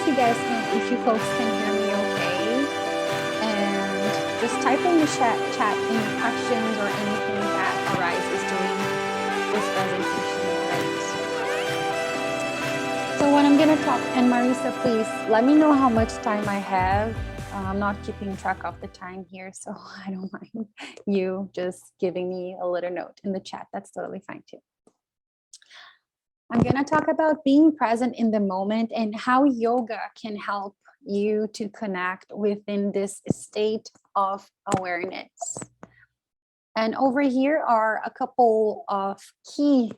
if you folks can hear me okay. And just type in the chat any questions or anything that arises during this presentation, right? So what I'm going to talk, and Marisa, please let me know how much time I have. I'm not keeping track of the time here, so I don't mind you just giving me a little note in the chat. That's totally fine too. I'm going to talk about being present in the moment and how yoga can help you to connect within this state of awareness. And over here are a couple of key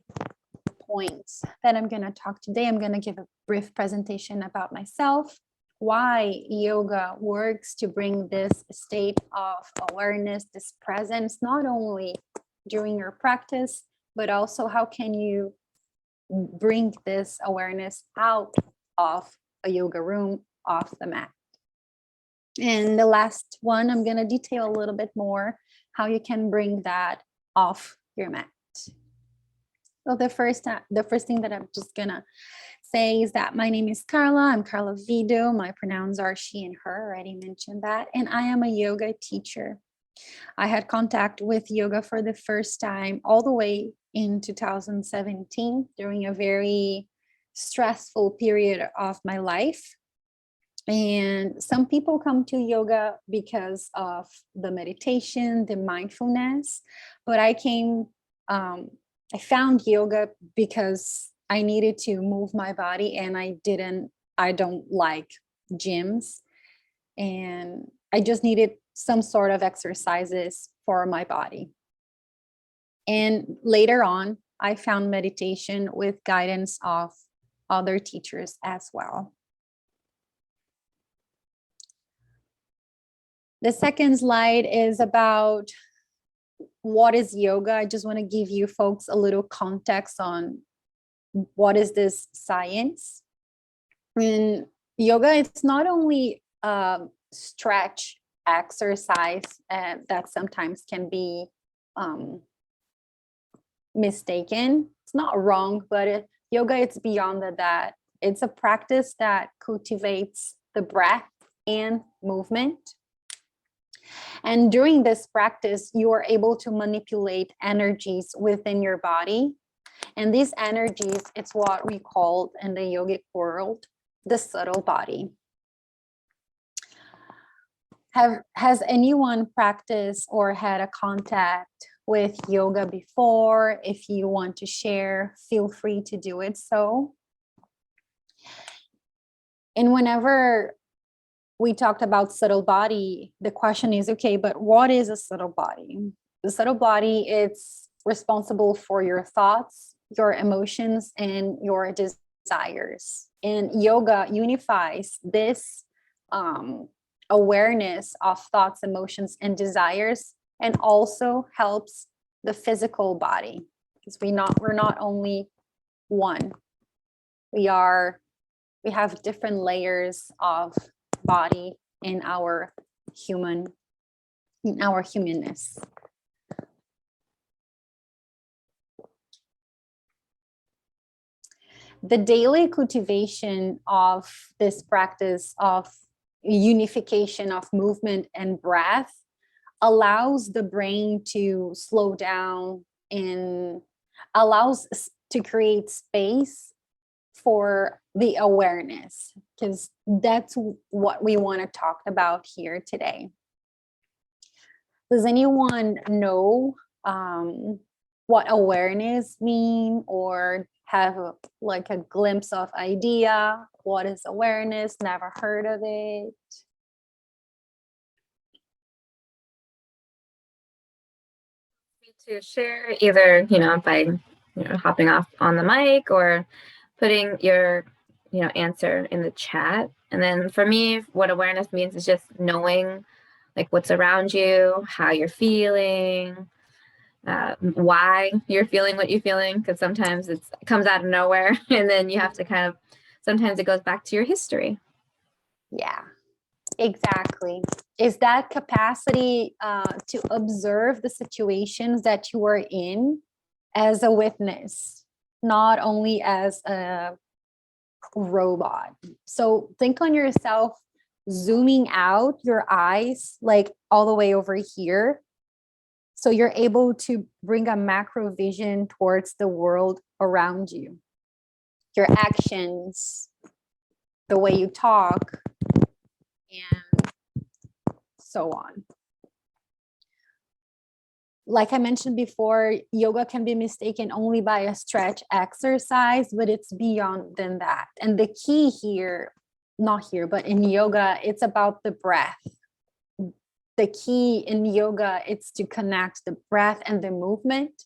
points that I'm going to talk today. I'm going to give a brief presentation about myself, why yoga works to bring this state of awareness, this presence, not only during your practice, but also how can you bring this awareness out of a yoga room, off the mat. And the last one, I'm going to detail a little bit more how you can bring that off your mat. So the first thing that I'm just going to say is that my name is Carla. I'm Carla Vido. My pronouns are she and her. I already mentioned that. And I am a yoga teacher. I had contact with yoga for the first time all the way in 2017 during a very stressful period of my life. And some people come to yoga because of the meditation, the mindfulness, but I found yoga because I needed to move my body, and I don't like gyms, and I just needed some sort of exercises for my body. And later on, I found meditation with guidance of other teachers as well. The second slide is about what is yoga. I just want to give you folks a little context on what is this science. And yoga, it's not only stretch exercise that sometimes can be mistaken. It's not wrong, but yoga, it's beyond that. It's a practice that cultivates the breath and movement. And during this practice, you are able to manipulate energies within your body. And these energies, it's what we call in the yogic world, the subtle body. Has anyone practiced or had a contact with yoga before? If you want to share, feel free to do it so. And whenever we talked about subtle body, the question is, okay, but what is a subtle body? The subtle body, it's responsible for your thoughts, your emotions, and your desires. And yoga unifies this awareness of thoughts, emotions, and desires, and also helps the physical body, because we're not only one. We have different layers of body in our humanness. The daily cultivation of this practice of unification of movement and breath allows the brain to slow down and allows to create space for the awareness, because that's what we want to talk about here today. Does anyone know what awareness mean, or have like a glimpse of idea? What is awareness? Never heard of it? To share either, by, hopping off on the mic or putting your, answer in the chat. And then for me, what awareness means is just knowing like what's around you, how you're feeling, why you're feeling what you're feeling, because sometimes it comes out of nowhere and then you have to sometimes it goes back to your history. Yeah, exactly. Is that capacity to observe the situations that you are in as a witness, not only as a robot. So think on yourself zooming out your eyes like all the way over here. So you're able to bring a macro vision towards the world around you, your actions, the way you talk, and so on. Like I mentioned before, yoga can be mistaken only by a stretch exercise, but it's beyond than that. And the key here, not here, but in yoga, it's about the breath. The key in yoga, it's to connect the breath and the movement.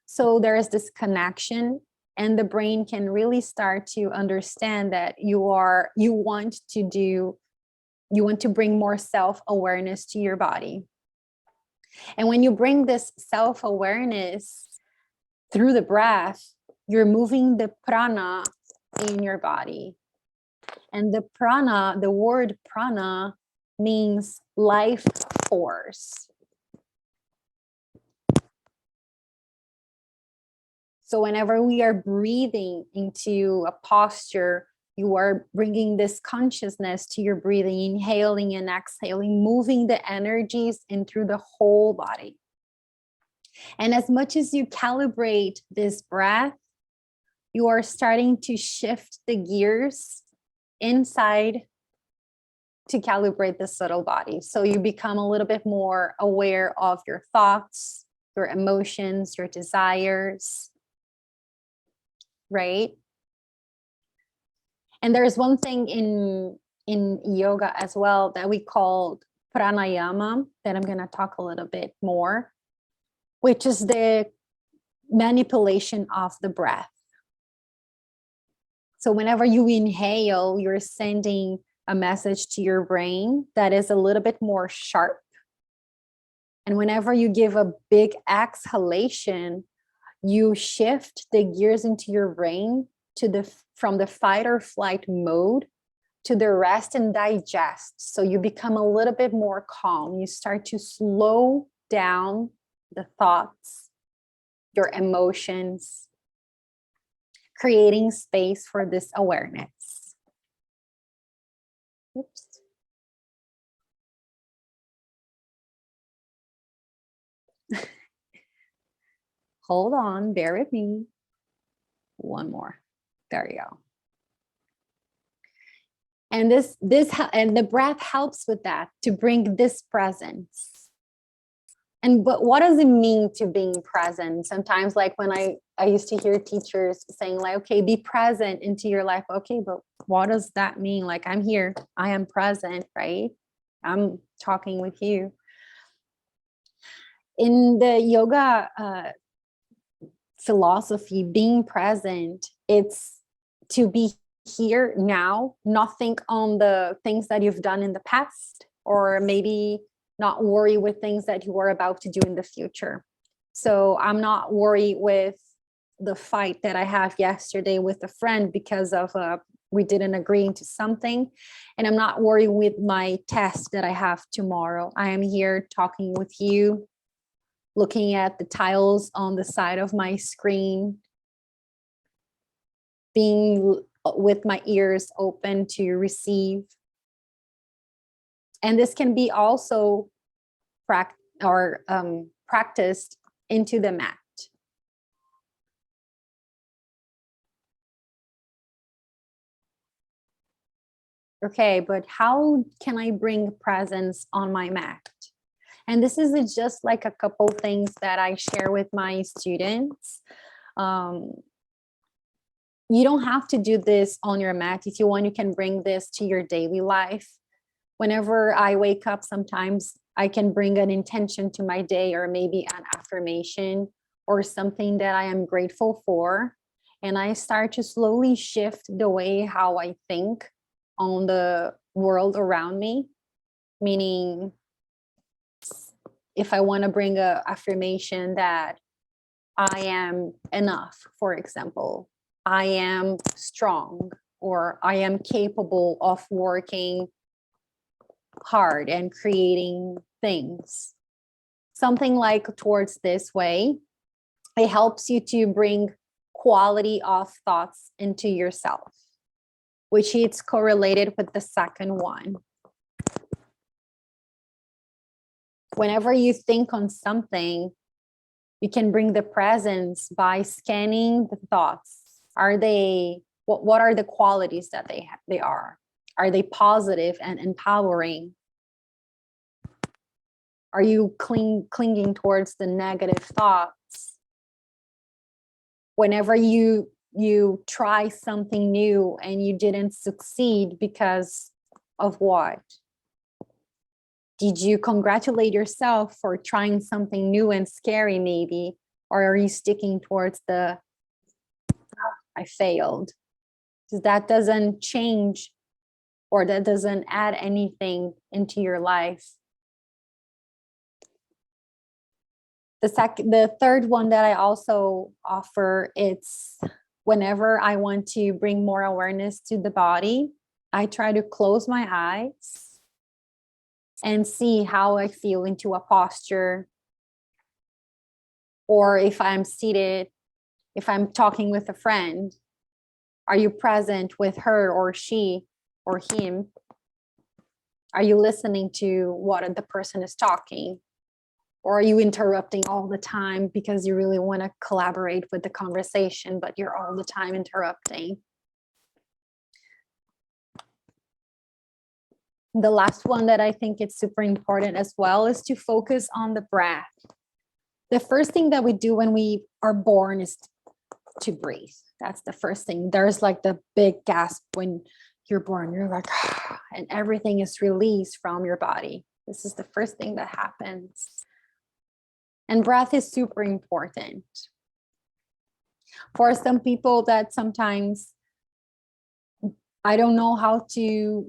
So there is this connection, and the brain can really start to understand that you want to bring more self-awareness to your body. And when you bring this self-awareness through the breath, you're moving the prana in your body. And the prana, the word prana, means life force. So whenever we are breathing into a posture, you are bringing this consciousness to your breathing, inhaling and exhaling, moving the energies in through the whole body. And as much as you calibrate this breath, you are starting to shift the gears inside to calibrate the subtle body. So you become a little bit more aware of your thoughts, your emotions, your desires, right? And there's one thing in yoga as well that we call pranayama that I'm going to talk a little bit more, which is the manipulation of the breath. So whenever you inhale, you're sending a message to your brain that is a little bit more sharp. And whenever you give a big exhalation, you shift the gears into your brain from the fight or flight mode to the rest and digest. So you become a little bit more calm. You start to slow down the thoughts, your emotions, creating space for this awareness. Oops. Hold on, bear with me. One more. There you go. And and the breath helps with that, to bring this presence. But what does it mean to being present? Sometimes, like when I used to hear teachers saying like, okay, be present into your life. Okay, but what does that mean? Like, I'm here, I am present, right? I'm talking with you. In the yoga philosophy, being present, it's to be here now, not think on the things that you've done in the past, or maybe not worry with things that you are about to do in the future. So I'm not worried with the fight that I have yesterday with a friend because of we didn't agree into something, and I'm not worried with my test that I have tomorrow. I am here talking with you, looking at the tiles on the side of my screen, being with my ears open to receive. And this can be also practiced into the mat. Okay, but how can I bring presence on my mat? And this is just like a couple things that I share with my students. You don't have to do this on your mat. If you want, you can bring this to your daily life. Whenever I wake up, sometimes I can bring an intention to my day, or maybe an affirmation or something that I am grateful for. And I start to slowly shift the way how I think on the world around me. Meaning, if I want to bring an affirmation that I am enough, for example, I am strong, or I am capable of working hard and creating things. Something like towards this way, it helps you to bring quality of thoughts into yourself. which is correlated with the second one. Whenever you think on something, you can bring the presence by scanning the thoughts. Are they, what are the qualities that they are? Are they positive and empowering? Are you clinging towards the negative thoughts? Whenever you try something new and you didn't succeed, because of what? Did you congratulate yourself for trying something new and scary maybe? Or are you sticking towards the, I failed? Because that doesn't change, or that doesn't add anything into your life. The third one that I also offer, it's whenever I want to bring more awareness to the body, I try to close my eyes and see how I feel into a posture. Or if I'm seated, if I'm talking with a friend, are you present with her or she or him? Are you listening to what the person is talking? Or are you interrupting all the time because you really want to collaborate with the conversation, but you're all the time interrupting? The last one that I think is super important as well is to focus on the breath. The first thing that we do when we are born is to breathe. That's the first thing. There's like the big gasp when you're born. You're like, and everything is released from your body. This is the first thing that happens. And breath is super important. For some people that sometimes, I don't know how to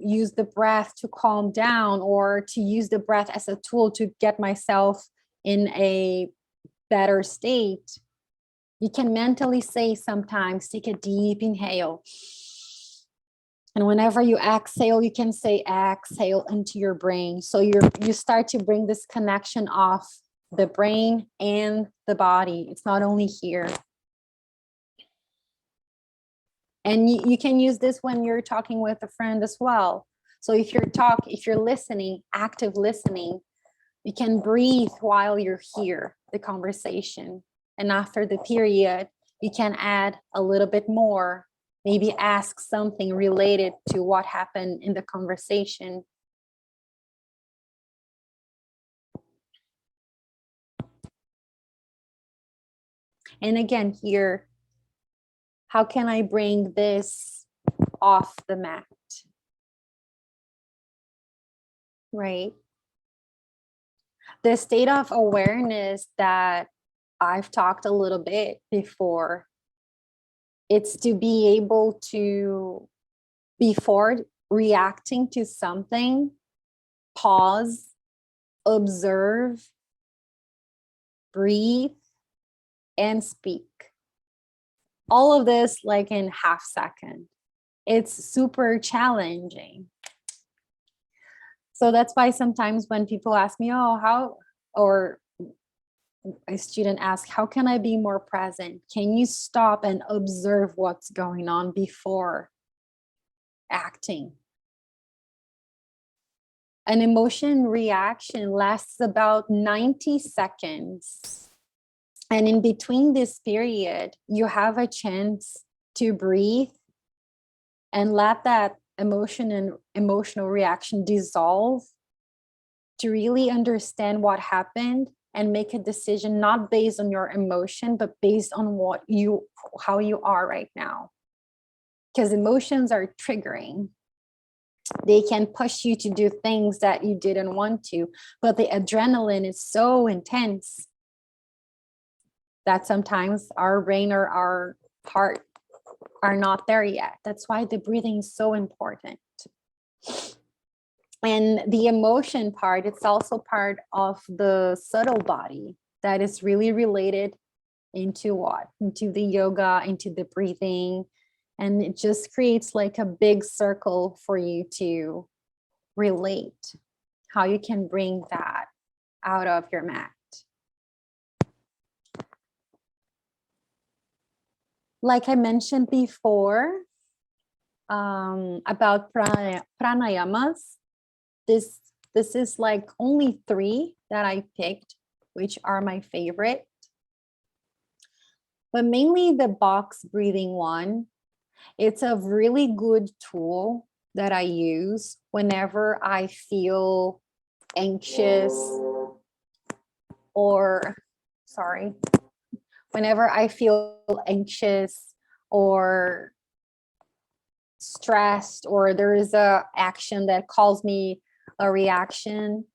use the breath to calm down, or to use the breath as a tool to get myself in a better state. You can mentally say sometimes, take a deep inhale. And whenever you exhale, you can say exhale into your brain. So you start to bring this connection of the brain and the body. It's not only here. And you can use this when you're talking with a friend as well. So if you're listening, active listening, you can breathe while you're here, the conversation. And after the period, you can add a little bit more, maybe ask something related to what happened in the conversation. And again, here, how can I bring this off the mat? Right? The state of awareness that I've talked a little bit before, it's to be able to, before reacting to something, pause, observe, breathe, and speak. All of this like in half second. It's super challenging. So that's why sometimes when people ask me, oh, how, or a student asks, how can I be more present? Can you stop and observe what's going on before acting? An emotion reaction lasts about 90 seconds. And in between this period, you have a chance to breathe and let that emotion and emotional reaction dissolve, to really understand what happened and make a decision not based on your emotion, but based on how you are right now. Because emotions are triggering. They can push you to do things that you didn't want to, but the adrenaline is so intense that sometimes our brain or our heart are not there yet. That's why the breathing is so important. And the emotion part, it's also part of the subtle body that is really related into what? Into the yoga, into the breathing. And it just creates like a big circle for you to relate how you can bring that out of your mat. Like I mentioned before, about pranayamas. This is like only 3 that I picked, which are my favorite. But mainly the box breathing one. It's a really good tool that I use whenever I feel anxious or, sorry, whenever I feel anxious or stressed, or there is a action that calls me a reaction,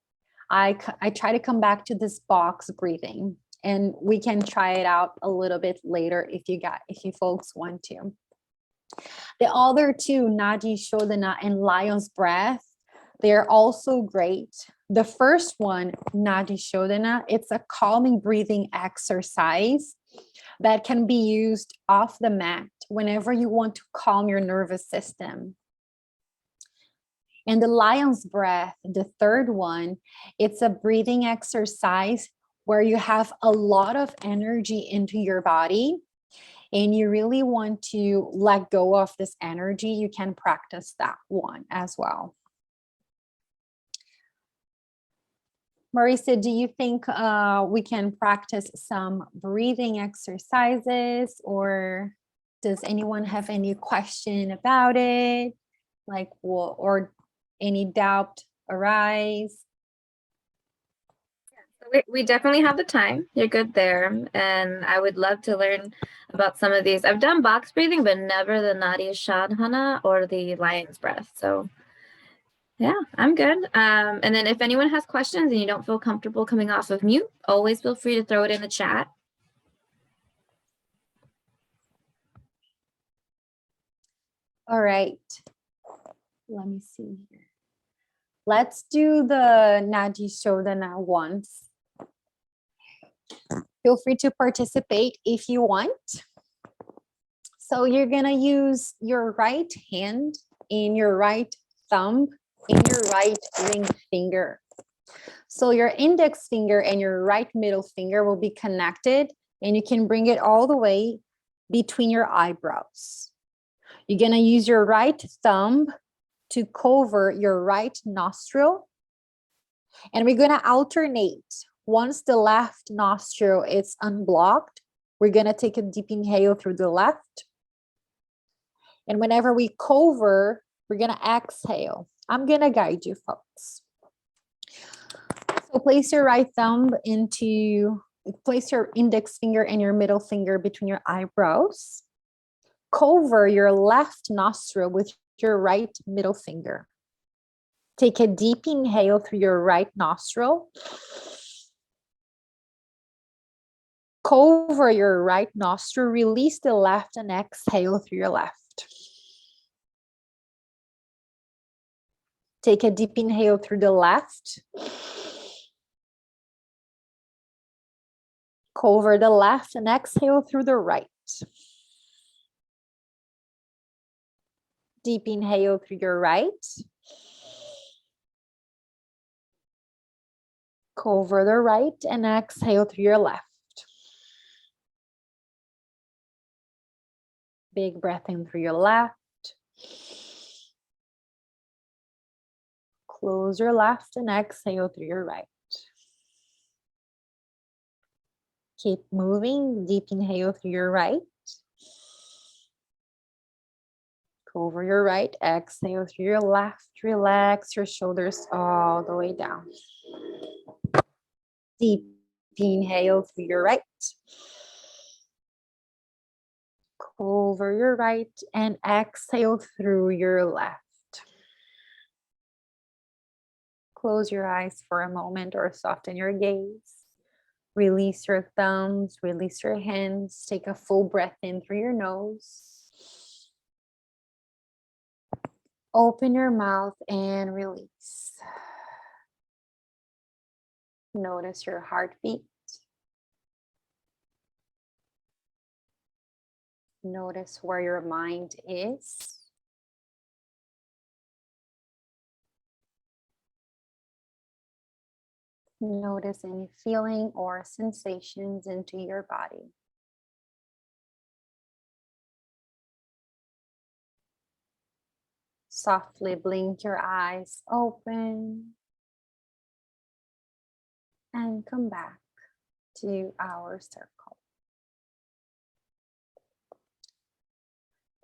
I try to come back to this box breathing, and we can try it out a little bit later if you folks want to. The other 2, Nadi Showdown and Lion's Breath, they're also great. The first one, Nadi Showdown, it's a calming breathing exercise that can be used off the mat whenever you want to calm your nervous system. And the Lion's Breath, the third one, it's a breathing exercise where you have a lot of energy into your body and you really want to let go of this energy. You can practice that one as well. Marisa, do you think we can practice some breathing exercises, or does anyone have any question about it? Like, or any doubt arise? We definitely have the time. You're good there. And I would love to learn about some of these. I've done box breathing, but never the Nadi Showdown or the lion's breath. So yeah, I'm good. And then if anyone has questions and you don't feel comfortable coming off of mute, always feel free to throw it in the chat. All right. Let me see here. Let's do the Nadi Showdown once. Feel free to participate if you want. So you're gonna use your right hand and your right thumb and your right ring finger. So your index finger and your right middle finger will be connected, and you can bring it all the way between your eyebrows. You're gonna use your right thumb to cover your right nostril, and we're gonna alternate. Once the left nostril is unblocked, we're gonna take a deep inhale through the left. And whenever we cover, we're gonna exhale. I'm gonna guide you, folks. So place your right thumb place your index finger and your middle finger between your eyebrows. Cover your left nostril with your right middle finger. Take a deep inhale through your right nostril. Cover your right nostril, release the left, and exhale through your left. Take a deep inhale through the left. Cover the left and exhale through the right. Deep inhale through your right. Cover the right and exhale through your left. Big breath in through your left. Close your left and exhale through your right. Keep moving. Deep inhale through your right. Cover your right, exhale through your left. Relax your shoulders all the way down. Deep inhale through your right. Cover your right and exhale through your left. Close your eyes for a moment or soften your gaze. Release your thumbs, release your hands. Take a full breath in through your nose. Open your mouth and release. Notice your heartbeat. Notice where your mind is. Notice any feeling or sensations into your body. Softly blink your eyes open and come back to our circle.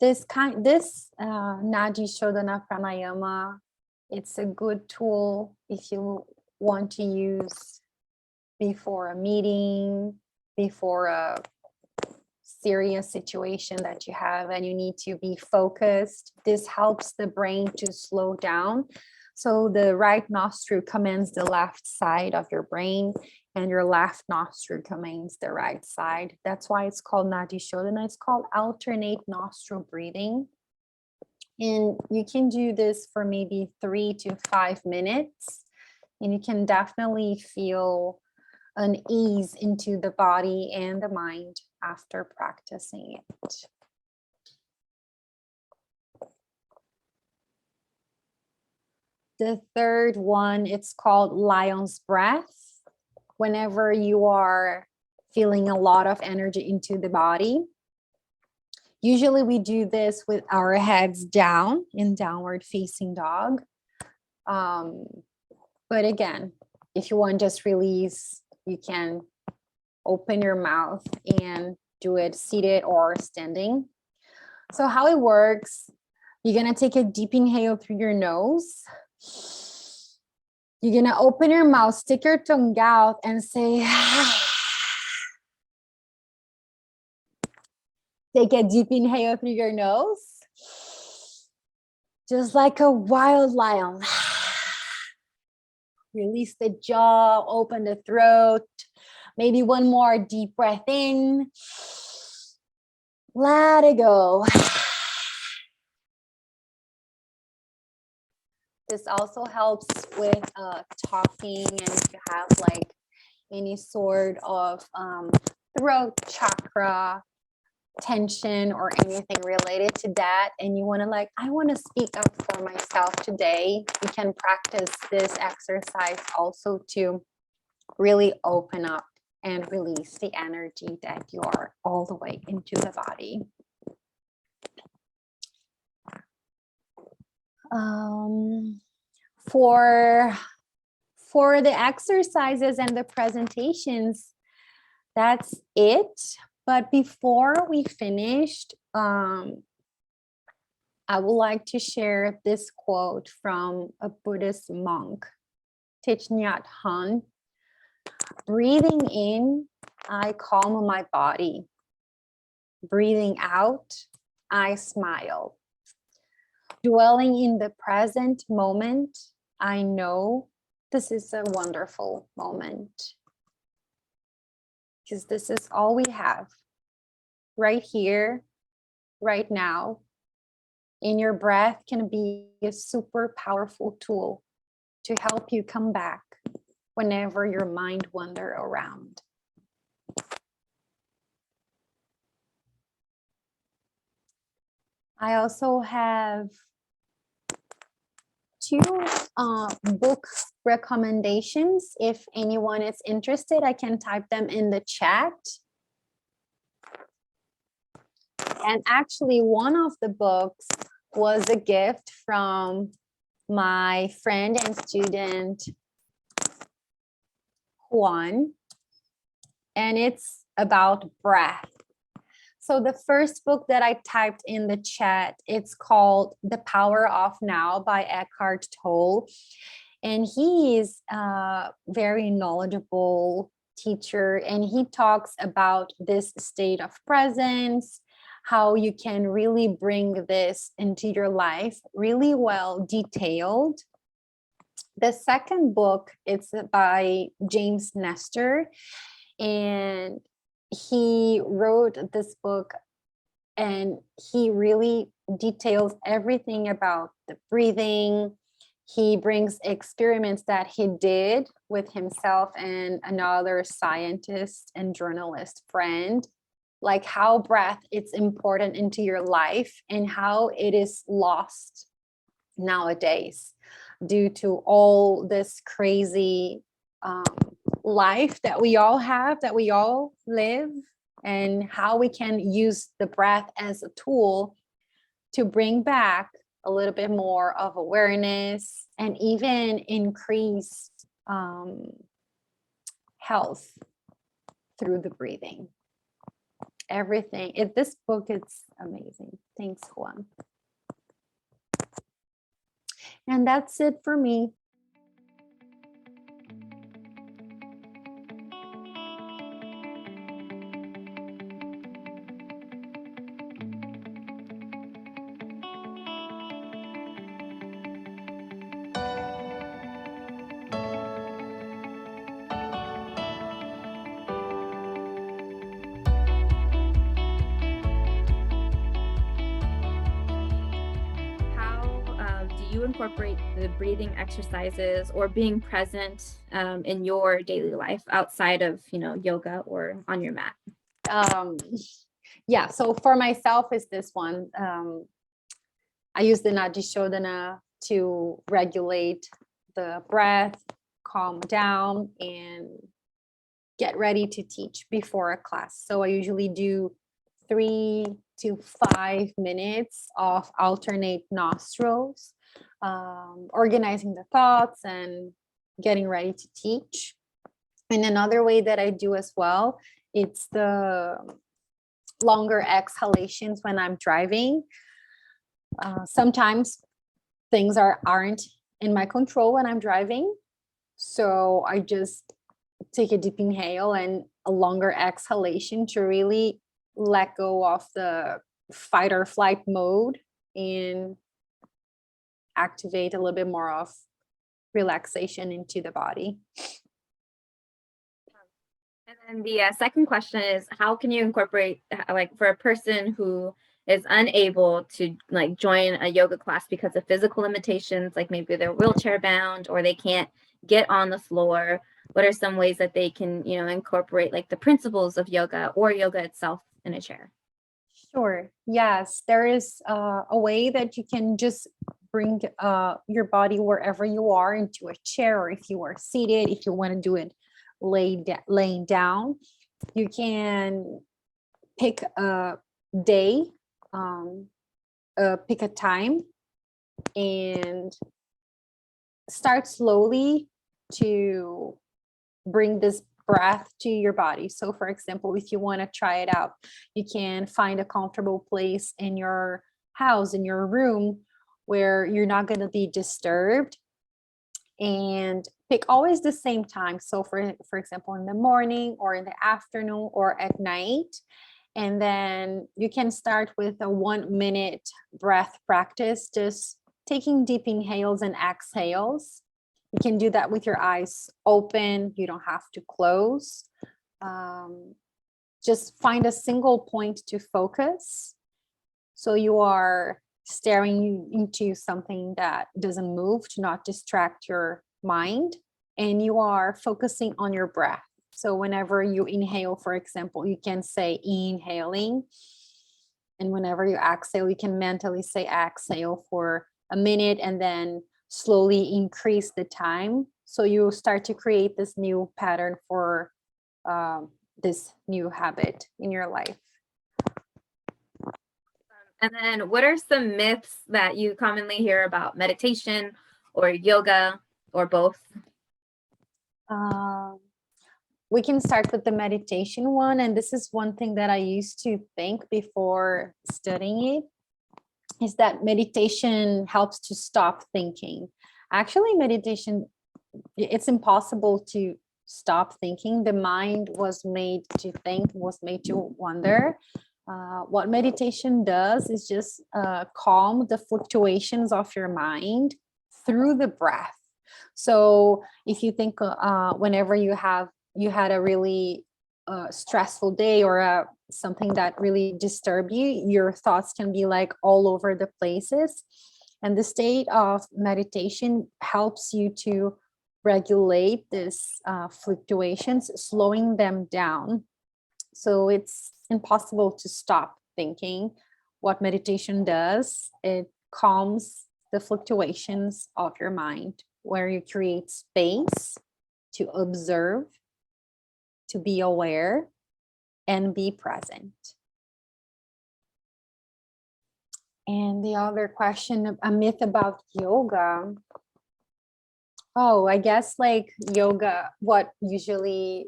This Nadi Shodhana Pranayama, it's a good tool if you want to use before a meeting, before a serious situation that you have and you need to be focused. This helps the brain to slow down. So the right nostril commands the left side of your brain and your left nostril commands the right side. That's why it's called Nadi Showdown. It's called alternate nostril breathing. And you can do this for maybe 3 to 5 minutes. And you can definitely feel an ease into the body and the mind after practicing it. The third one, it's called lion's breath. Whenever you are feeling a lot of energy into the body, usually we do this with our heads down in downward facing dog. But again, if you want just release, you can open your mouth and do it seated or standing. So how it works, you're gonna take a deep inhale through your nose. You're gonna open your mouth, stick your tongue out and say, take a deep inhale through your nose. Just like a wild lion. Release the jaw, open the throat. Maybe one more deep breath in. Let it go. This also helps with talking, and if you have like any sort of throat chakra tension or anything related to that, and you want to like, I want to speak up for myself today, you can practice this exercise also to really open up and release the energy that you are all the way into the body. For the exercises and the presentations, that's it. But before we finished, I would like to share this quote from a Buddhist monk, Thich Nhat Hanh. Breathing in, I calm my body. Breathing out, I smile. Dwelling in the present moment, I know this is a wonderful moment. Because this is all we have right here, right now. And your breath can be a super powerful tool to help you come back whenever your mind wander around. I also have 2 book recommendations. If anyone is interested, I can type them in the chat. And actually, one of the books was a gift from my friend and student, Juan, and it's about breath. So the first book that I typed in the chat, it's called The Power of Now by Eckhart Tolle. And he is a very knowledgeable teacher, and he talks about this state of presence, how you can really bring this into your life, really well detailed. The second book, it's by James Nestor, and he wrote this book and he really details everything about the breathing. He brings experiments that he did with himself and another scientist and journalist friend, like how breath is important into your life and how it is lost nowadays due to all this crazy life that we all have, that we all live, and how we can use the breath as a tool to bring back a little bit more of awareness, and even increase health through the breathing. Everything. This book is amazing. Thanks, Juan. And that's it for me. Do you incorporate the breathing exercises or being present in your daily life outside of, yoga or on your mat? Yeah, so for myself is this one. I use the Nadi Showdown to regulate the breath, calm down, and get ready to teach before a class. So I usually do 3 to 5 minutes of alternate nostrils, organizing the thoughts and getting ready to teach. And another way that I do as well, it's the longer exhalations when I'm driving. Sometimes things aren't in my control when I'm driving. So I just take a deep inhale and a longer exhalation to really let go of the fight or flight mode and activate a little bit more of relaxation into the body. And then the second question is, how can you incorporate, like, for a person who is unable to like join a yoga class because of physical limitations, like maybe they're wheelchair bound or they can't get on the floor? What are some ways that they can, incorporate like the principles of yoga or yoga itself in a chair? Sure. Yes, there is a way that you can just bring your body wherever you are into a chair, or if you are seated, if you want to do it laying down, you can pick a day, pick a time, and start slowly to bring this breath to your body. So for example, if you want to try it out, you can find a comfortable place in your house, in your room, where you're not going to be disturbed, and pick always the same time. So for example, in the morning or in the afternoon or at night. And then you can start with a 1-minute breath practice, just taking deep inhales and exhales. You can do that with your eyes open. You don't have to close. Just find a single point to focus. So you are staring into something that doesn't move, to not distract your mind. And you are focusing on your breath. So whenever you inhale, for example, you can say inhaling. And whenever you exhale, you can mentally say exhale for a minute and then slowly increase the time. So you start to create this new pattern for this new habit in your life. And then what are some myths that you commonly hear about meditation or yoga or both? We can start with the meditation one. And this is one thing that I used to think before studying it, is that meditation helps to stop thinking. Actually, meditation, it's impossible to stop thinking. The mind was made to think, was made to wonder. What meditation does is just calm the fluctuations of your mind through the breath. So if you think whenever you had a really stressful day or something that really disturbed you, your thoughts can be like all over the places. And the state of meditation helps you to regulate these fluctuations, slowing them down. So it's impossible to stop thinking. What meditation does, it calms the fluctuations of your mind, where you create space to observe, to be aware, and be present. And the other question, a myth about yoga. Oh, I guess like yoga, what usually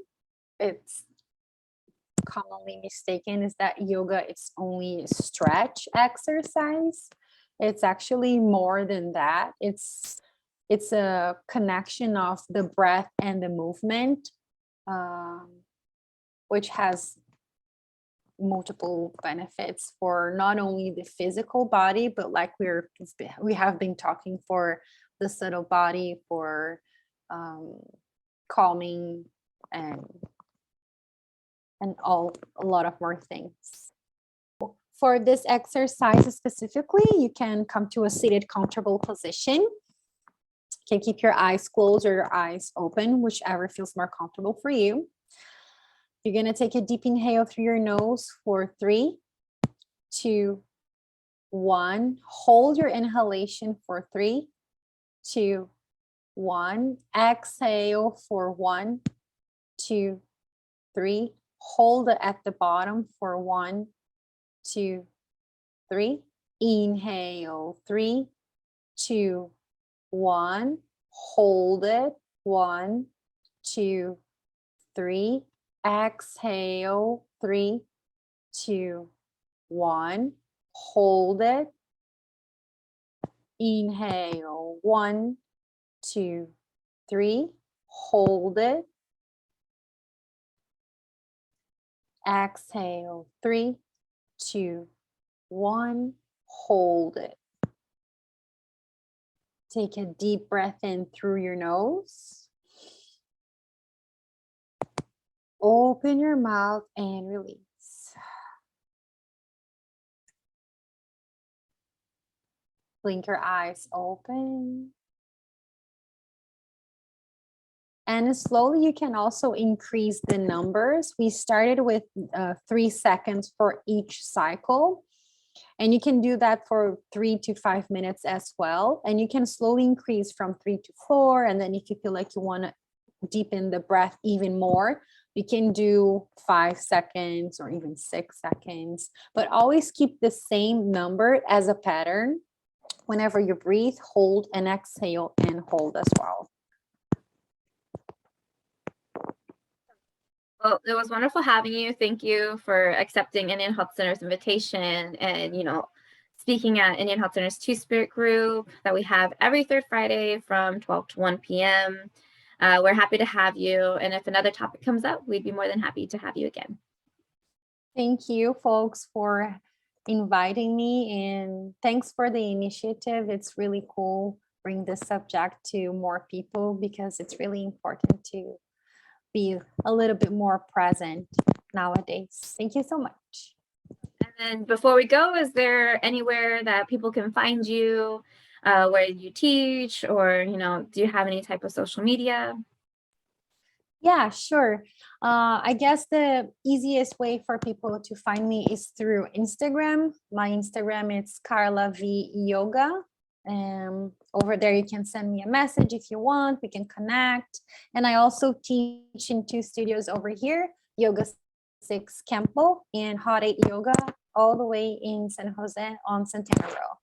it's commonly mistaken is that yoga it's only a stretch exercise. It's actually more than that. It's a connection of the breath and the movement, um, which has multiple benefits for not only the physical body, but like we have been talking for the subtle body, for um, calming and a lot of more things. For this exercise specifically, you can come to a seated comfortable position. You can keep your eyes closed or your eyes open, whichever feels more comfortable for you. You're going to take a deep inhale through your nose for 3, 2, 1. Hold your inhalation for 3, 2, 1. Exhale for 1, 2, 3. Hold it at the bottom for 1, 2, 3. Inhale 3, 2, 1. Hold it 1, 2, 3. Exhale 3, 2, 1. Hold it. Inhale 1, 2, 3. Hold it. Exhale 3, 2, 1. Hold it. Take a deep breath in through your nose. Open your mouth and release. Blink your eyes open. And slowly you can also increase the numbers. We started with 3 seconds for each cycle. And you can do that for 3 to 5 minutes as well. And you can slowly increase from 3 to 4. And then if you feel like you want to deepen the breath even more, you can do 5 seconds or even 6 seconds. But always keep the same number as a pattern. Whenever you breathe, hold and exhale and hold as well. Well, it was wonderful having you. Thank you for accepting Indian Health Center's invitation and, speaking at Indian Health Center's Two-Spirit group that we have every third Friday from 12 to 1 p.m. We're happy to have you. And if another topic comes up, we'd be more than happy to have you again. Thank you, folks, for inviting me. And thanks for the initiative. It's really cool bring this subject to more people because it's really important to be a little bit more present nowadays. Thank you so much. And then before we go, is there anywhere that people can find you, where you teach, or, do you have any type of social media? Yeah, sure. I guess the easiest way for people to find me is through Instagram. My Instagram is Carla V Yoga. Over there, you can send me a message if you want. We can connect. And I also teach in 2 studios over here, Yoga 6 Campo and Hot 8 Yoga, all the way in San Jose on Centennial Row.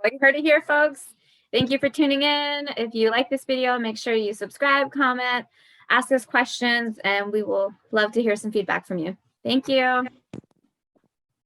Well, you heard it here, folks. Thank you for tuning in. If you like this video, make sure you subscribe, comment, ask us questions, and we will love to hear some feedback from you. Thank you.